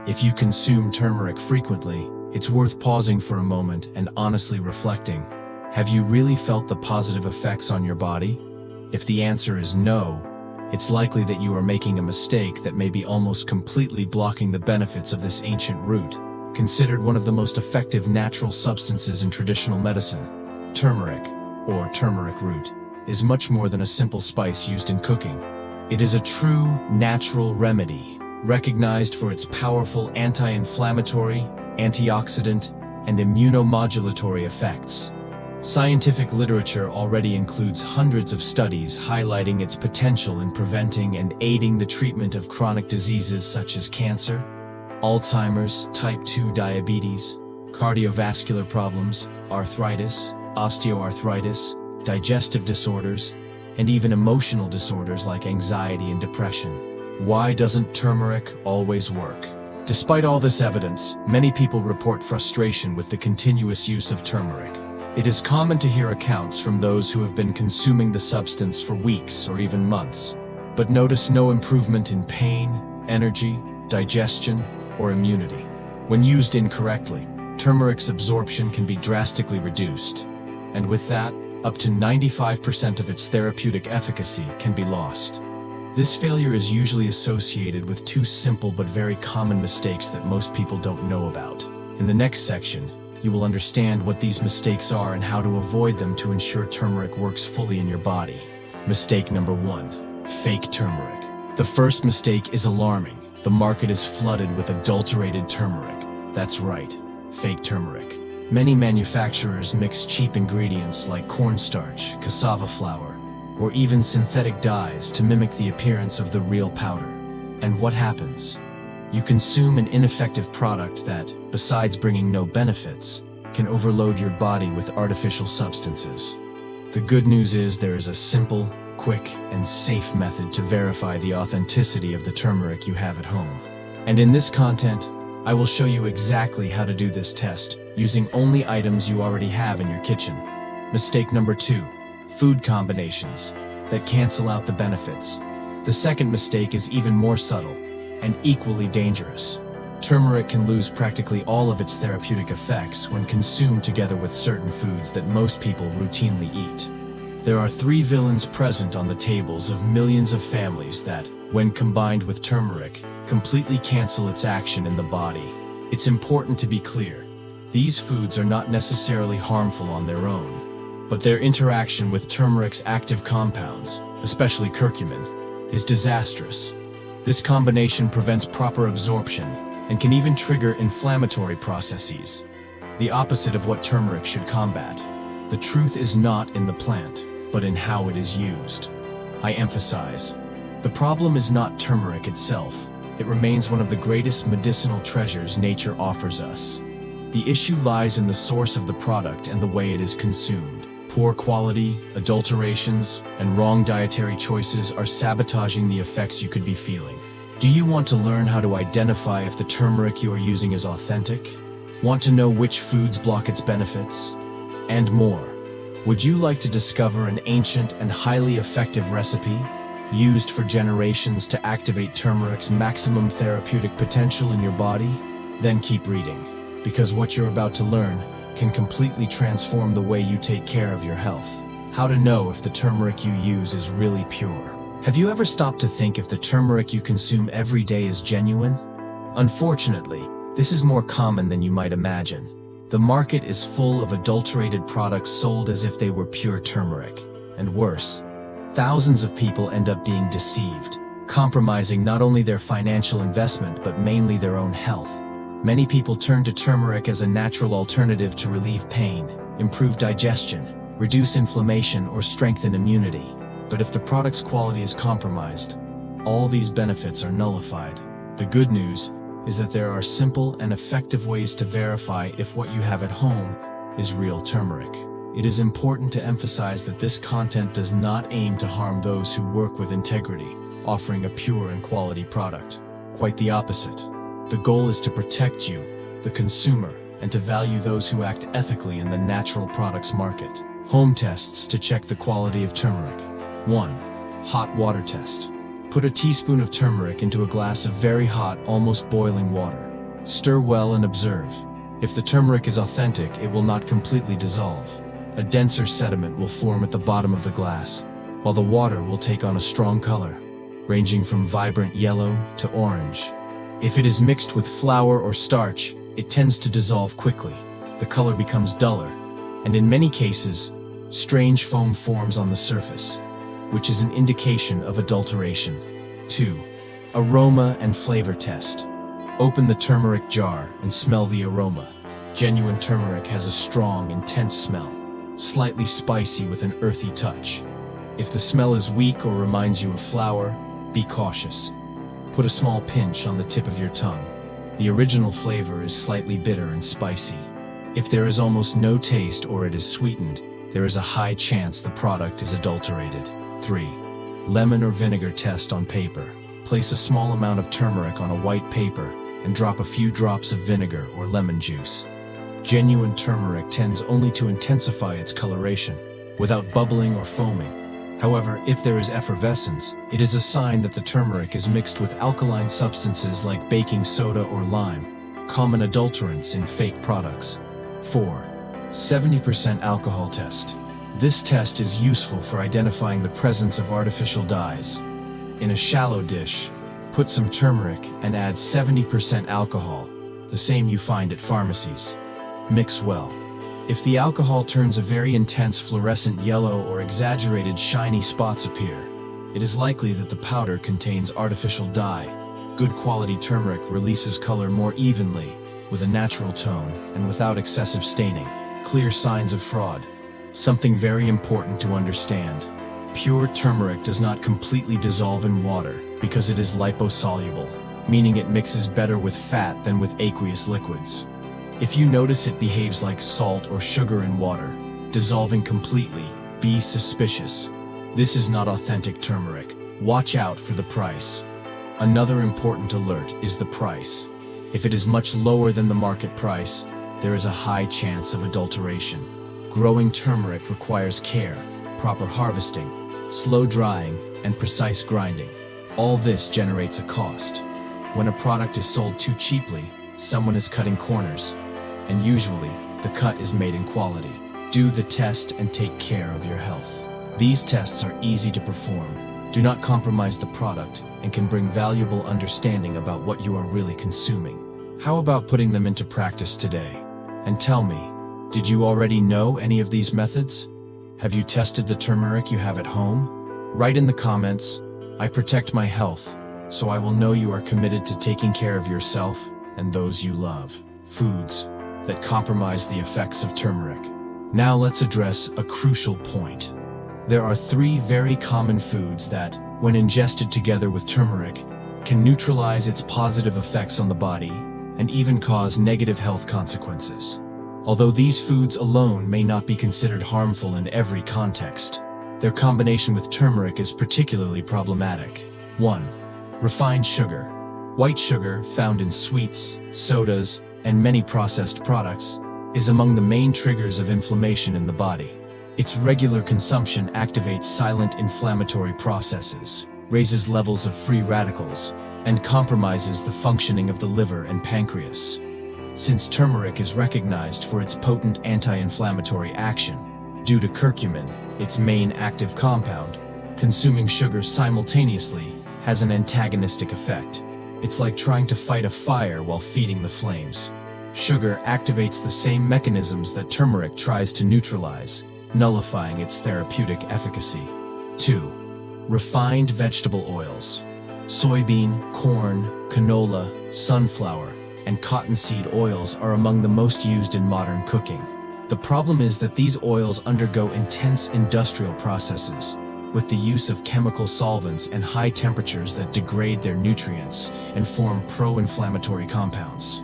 If you consume turmeric frequently, it's worth pausing for a moment and honestly reflecting. Have you really felt the positive effects on your body? If the answer is no, it's likely that you are making a mistake that may be almost completely blocking the benefits of this ancient root, considered one of the most effective natural substances in traditional medicine. Turmeric, or turmeric root, is much more than a simple spice used in cooking. It is a true, natural remedy, recognized for its powerful anti-inflammatory, antioxidant, and immunomodulatory effects. Scientific literature already includes hundreds of studies highlighting its potential in preventing and aiding the treatment of chronic diseases such as cancer, Alzheimer's, type 2 diabetes, cardiovascular problems, arthritis, osteoarthritis, digestive disorders, and even emotional disorders like anxiety and depression. Why doesn't turmeric always work? Despite all this evidence, many people report frustration with the continuous use of turmeric. It is common to hear accounts from those who have been consuming the substance for weeks or even months, but notice no improvement in pain, energy, digestion, or immunity. When used incorrectly, turmeric's absorption can be drastically reduced, and with that, up to 95% of its therapeutic efficacy can be lost. This failure is usually associated with two simple but very common mistakes that most people don't know about. In the next section, you will understand what these mistakes are and how to avoid them to ensure turmeric works fully in your body. Mistake number 1. Fake turmeric. The first mistake is alarming. The market is flooded with adulterated turmeric. That's right, fake turmeric. Many manufacturers mix cheap ingredients like cornstarch, cassava flour, or even synthetic dyes to mimic the appearance of the real powder. And what happens? You consume an ineffective product that, besides bringing no benefits, can overload your body with artificial substances. The good news is there is a simple, quick, and safe method to verify the authenticity of the turmeric you have at home. And in this content, I will show you exactly how to do this test using only items you already have in your kitchen. Mistake number 2. Food combinations that cancel out the benefits. The second mistake is even more subtle and equally dangerous. Turmeric can lose practically all of its therapeutic effects when consumed together with certain foods that most people routinely eat. There are 3 villains present on the tables of millions of families that, when combined with turmeric, completely cancel its action in the body. It's important to be clear. These foods are not necessarily harmful on their own, but their interaction with turmeric's active compounds, especially curcumin, is disastrous. This combination prevents proper absorption and can even trigger inflammatory processes, the opposite of what turmeric should combat. The truth is not in the plant, but in how it is used. I emphasize, the problem is not turmeric itself. It remains one of the greatest medicinal treasures nature offers us. The issue lies in the source of the product and the way it is consumed. Poor quality, adulterations, and wrong dietary choices are sabotaging the effects you could be feeling. Do you want to learn how to identify if the turmeric you are using is authentic? Want to know which foods block its benefits? And more. Would you like to discover an ancient and highly effective recipe used for generations to activate turmeric's maximum therapeutic potential in your body? Then keep reading, because what you're about to learn can completely transform the way you take care of your health. How to know if the turmeric you use is really pure. Have you ever stopped to think if the turmeric you consume every day is genuine? Unfortunately, this is more common than you might imagine. The market is full of adulterated products sold as if they were pure turmeric. And worse, thousands of people end up being deceived, compromising not only their financial investment but mainly their own health. Many people turn to turmeric as a natural alternative to relieve pain, improve digestion, reduce inflammation, or strengthen immunity. But if the product's quality is compromised, all these benefits are nullified. The good news is that there are simple and effective ways to verify if what you have at home is real turmeric. It is important to emphasize that this content does not aim to harm those who work with integrity, offering a pure and quality product. Quite the opposite. The goal is to protect you, the consumer, and to value those who act ethically in the natural products market. Home tests to check the quality of turmeric. 1. Hot water test. Put a teaspoon of turmeric into a glass of very hot, almost boiling water. Stir well and observe. If the turmeric is authentic, it will not completely dissolve. A denser sediment will form at the bottom of the glass, while the water will take on a strong color, ranging from vibrant yellow to orange. If it is mixed with flour or starch, it tends to dissolve quickly. The color becomes duller, and in many cases, strange foam forms on the surface, which is an indication of adulteration. 2. Aroma and flavor test. Open the turmeric jar and smell the aroma. Genuine turmeric has a strong, intense smell, slightly spicy with an earthy touch. If the smell is weak or reminds you of flour, be cautious. Put a small pinch on the tip of your tongue. The original flavor is slightly bitter and spicy. If there is almost no taste or it is sweetened, there is a high chance the product is adulterated. 3. Lemon or vinegar test on paper. Place a small amount of turmeric on a white paper and drop a few drops of vinegar or lemon juice. Genuine turmeric tends only to intensify its coloration, without bubbling or foaming. However, if there is effervescence, it is a sign that the turmeric is mixed with alkaline substances like baking soda or lime, common adulterants in fake products. 4. 70% alcohol test. This test is useful for identifying the presence of artificial dyes. In a shallow dish, put some turmeric and add 70% alcohol, the same you find at pharmacies. Mix well. If the alcohol turns a very intense fluorescent yellow or exaggerated shiny spots appear, it is likely that the powder contains artificial dye. Good quality turmeric releases color more evenly, with a natural tone and without excessive staining. Clear signs of fraud. Something very important to understand. Pure turmeric does not completely dissolve in water because it is liposoluble, meaning it mixes better with fat than with aqueous liquids. If you notice it behaves like salt or sugar in water, dissolving completely, be suspicious. This is not authentic turmeric. Watch out for the price. Another important alert is the price. If it is much lower than the market price, there is a high chance of adulteration. Growing turmeric requires care, proper harvesting, slow drying, and precise grinding. All this generates a cost. When a product is sold too cheaply, someone is cutting corners. And usually, the cut is made in quality. Do the test and take care of your health. These tests are easy to perform, do not compromise the product, and can bring valuable understanding about what you are really consuming. How about putting them into practice today? And tell me, did you already know any of these methods? Have you tested the turmeric you have at home? Write in the comments, I protect my health, so I will know you are committed to taking care of yourself and those you love. Foods that compromise the effects of turmeric. Now let's address a crucial point. There are 3 very common foods that, when ingested together with turmeric, can neutralize its positive effects on the body and even cause negative health consequences. Although these foods alone may not be considered harmful in every context, their combination with turmeric is particularly problematic. 1. Refined sugar. White sugar, found in sweets, sodas, and many processed products, is among the main triggers of inflammation in the body. Its regular consumption activates silent inflammatory processes, raises levels of free radicals, and compromises the functioning of the liver and pancreas. Since turmeric is recognized for its potent anti-inflammatory action, due to curcumin, its main active compound, consuming sugar simultaneously has an antagonistic effect. It's like trying to fight a fire while feeding the flames. Sugar activates the same mechanisms that turmeric tries to neutralize, nullifying its therapeutic efficacy. 2. Refined vegetable oils. Soybean, corn, canola, sunflower, and cottonseed oils are among the most used in modern cooking. The problem is that these oils undergo intense industrial processes, with the use of chemical solvents and high temperatures that degrade their nutrients and form pro-inflammatory compounds.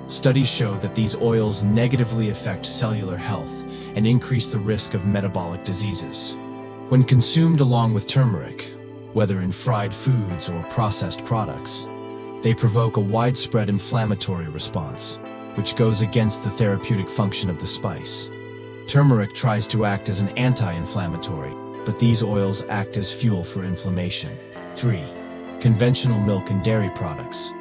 Studies show that these oils negatively affect cellular health and increase the risk of metabolic diseases. When consumed along with turmeric, whether in fried foods or processed products, they provoke a widespread inflammatory response, which goes against the therapeutic function of the spice. Turmeric tries to act as an anti-inflammatory, but these oils act as fuel for inflammation. 3. Conventional milk and dairy products.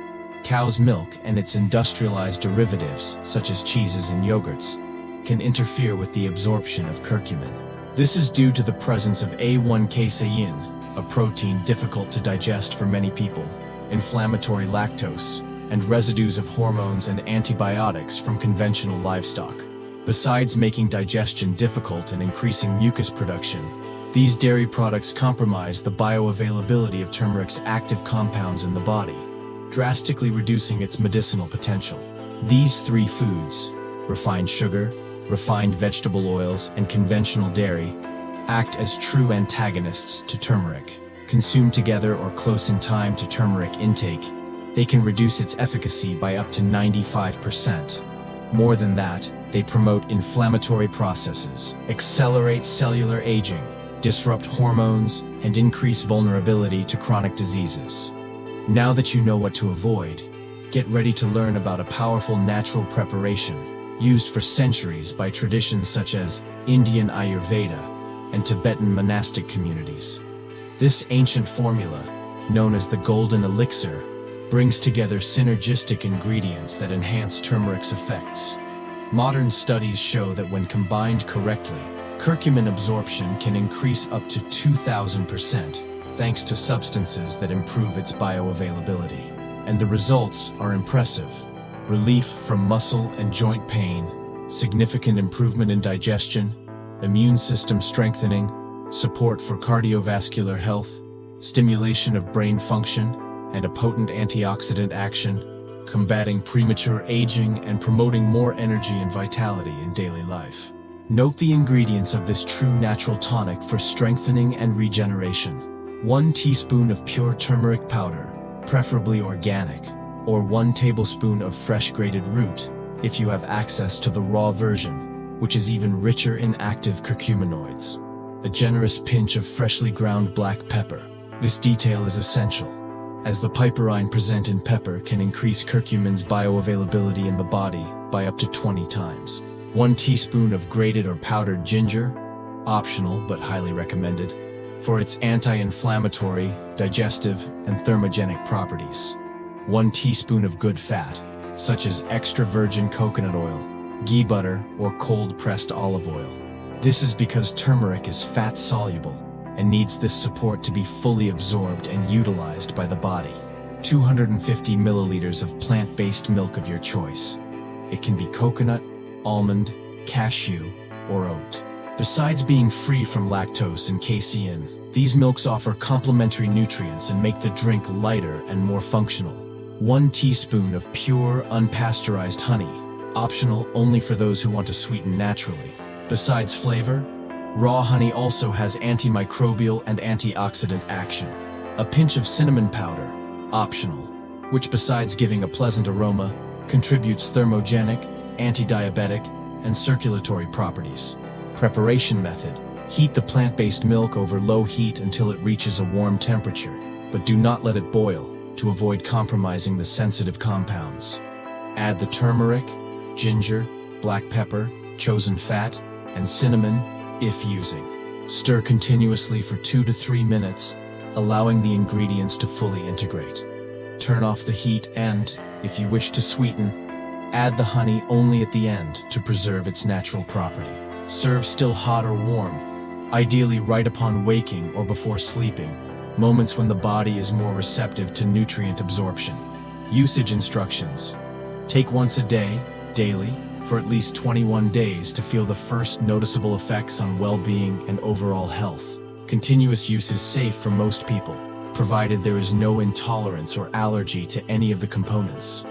Cow's milk and its industrialized derivatives, such as cheeses and yogurts, can interfere with the absorption of curcumin. This is due to the presence of A1 casein, a protein difficult to digest for many people, inflammatory lactose, and residues of hormones and antibiotics from conventional livestock. Besides making digestion difficult and increasing mucus production, these dairy products compromise the bioavailability of turmeric's active compounds in the body, drastically reducing its medicinal potential. These three foods, refined sugar, refined vegetable oils, and conventional dairy, act as true antagonists to turmeric. Consumed together or close in time to turmeric intake, they can reduce its efficacy by up to 95%. More than that, they promote inflammatory processes, accelerate cellular aging, disrupt hormones, and increase vulnerability to chronic diseases. Now that you know what to avoid, get ready to learn about a powerful natural preparation used for centuries by traditions such as Indian Ayurveda and Tibetan monastic communities. This ancient formula, known as the Golden Elixir, brings together synergistic ingredients that enhance turmeric's effects. Modern studies show that when combined correctly, curcumin absorption can increase up to 2,000% thanks to substances that improve its bioavailability. And the results are impressive. Relief from muscle and joint pain, significant improvement in digestion, immune system strengthening, support for cardiovascular health, stimulation of brain function, and a potent antioxidant action, combating premature aging and promoting more energy and vitality in daily life. Note the ingredients of this true natural tonic for strengthening and regeneration. 1 teaspoon of pure turmeric powder, preferably organic, or 1 tablespoon of fresh grated root, if you have access to the raw version, which is even richer in active curcuminoids. A generous pinch of freshly ground black pepper. This detail is essential, as the piperine present in pepper can increase curcumin's bioavailability in the body by up to 20 times. 1 teaspoon of grated or powdered ginger, optional but highly recommended, for its anti-inflammatory, digestive, and thermogenic properties. 1 teaspoon of good fat, such as extra virgin coconut oil, ghee butter, or cold-pressed olive oil. This is because turmeric is fat-soluble and needs this support to be fully absorbed and utilized by the body. 250 milliliters of plant-based milk of your choice. It can be coconut, almond, cashew, or oat. Besides being free from lactose and casein, these milks offer complementary nutrients and make the drink lighter and more functional. 1 teaspoon of pure, unpasteurized honey, optional only for those who want to sweeten naturally. Besides flavor, raw honey also has antimicrobial and antioxidant action. A pinch of cinnamon powder, optional, which besides giving a pleasant aroma, contributes thermogenic, anti-diabetic, and circulatory properties. Preparation method: heat the plant-based milk over low heat until it reaches a warm temperature, but do not let it boil, to avoid compromising the sensitive compounds. Add the turmeric, ginger, black pepper, chosen fat, and cinnamon, if using. Stir continuously for 2 to 3 minutes, allowing the ingredients to fully integrate. Turn off the heat and, if you wish to sweeten, add the honey only at the end to preserve its natural property. Serve still hot or warm, ideally right upon waking or before sleeping, moments when the body is more receptive to nutrient absorption. Usage instructions: take once a day, daily, for at least 21 days to feel the first noticeable effects on well-being and overall health. Continuous use is safe for most people, provided there is no intolerance or allergy to any of the components.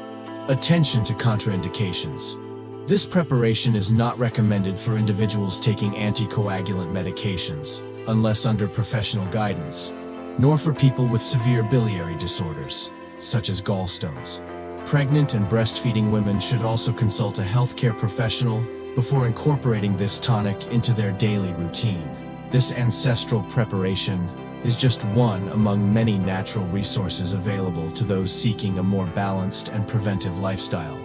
Attention to contraindications. This preparation is not recommended for individuals taking anticoagulant medications, unless under professional guidance, nor for people with severe biliary disorders, such as gallstones. Pregnant and breastfeeding women should also consult a healthcare professional before incorporating this tonic into their daily routine. This ancestral preparation is just one among many natural resources available to those seeking a more balanced and preventive lifestyle.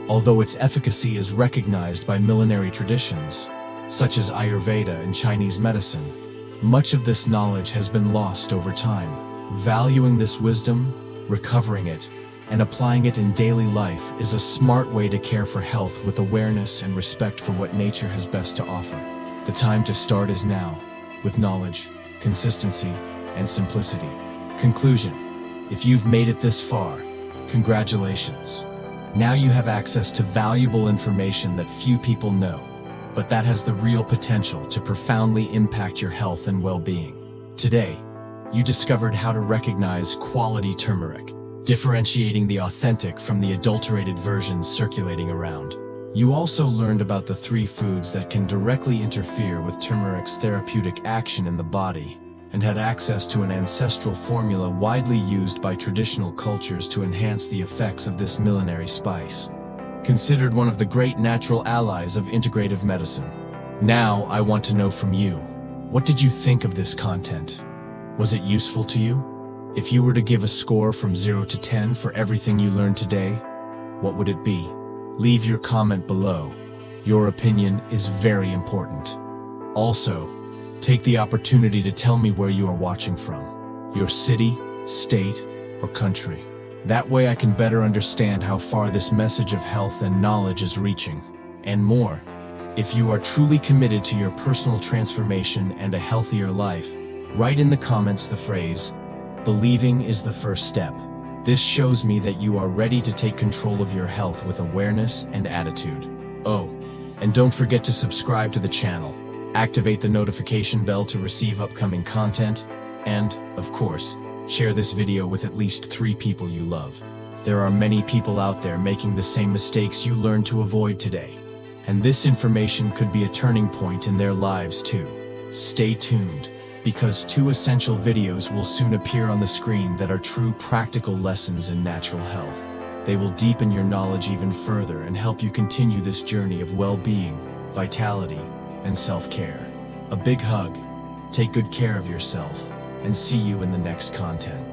Although its efficacy is recognized by millenary traditions, such as Ayurveda and Chinese medicine, much of this knowledge has been lost over time. Valuing this wisdom, recovering it, and applying it in daily life is a smart way to care for health with awareness and respect for what nature has best to offer. The time to start is now, with knowledge, consistency, and simplicity. Conclusion: if you've made it this far, congratulations. Now you have access to valuable information that few people know, but that has the real potential to profoundly impact your health and well-being. Today, you discovered how to recognize quality turmeric, differentiating the authentic from the adulterated versions circulating around. You also learned about the 3 foods that can directly interfere with turmeric's therapeutic action in the body, and had access to an ancestral formula widely used by traditional cultures to enhance the effects of this millenary spice. Considered one of the great natural allies of integrative medicine. Now, I want to know from you, what did you think of this content? Was it useful to you? If you were to give a score from 0 to 10 for everything you learned today, what would it be? Leave your comment below. Your opinion is very important. Also, take the opportunity to tell me where you are watching from. Your city, state, or country. That way I can better understand how far this message of health and knowledge is reaching. And more, if you are truly committed to your personal transformation and a healthier life, write in the comments the phrase, "Believing is the first step." This shows me that you are ready to take control of your health with awareness and attitude. Oh, and don't forget to subscribe to the channel, activate the notification bell to receive upcoming content, and, of course, share this video with at least 3 people you love. There are many people out there making the same mistakes you learned to avoid today, and this information could be a turning point in their lives too. Stay tuned, because 2 essential videos will soon appear on the screen that are true practical lessons in natural health. They will deepen your knowledge even further and help you continue this journey of well-being, vitality, and self-care. A big hug, take good care of yourself, and see you in the next content.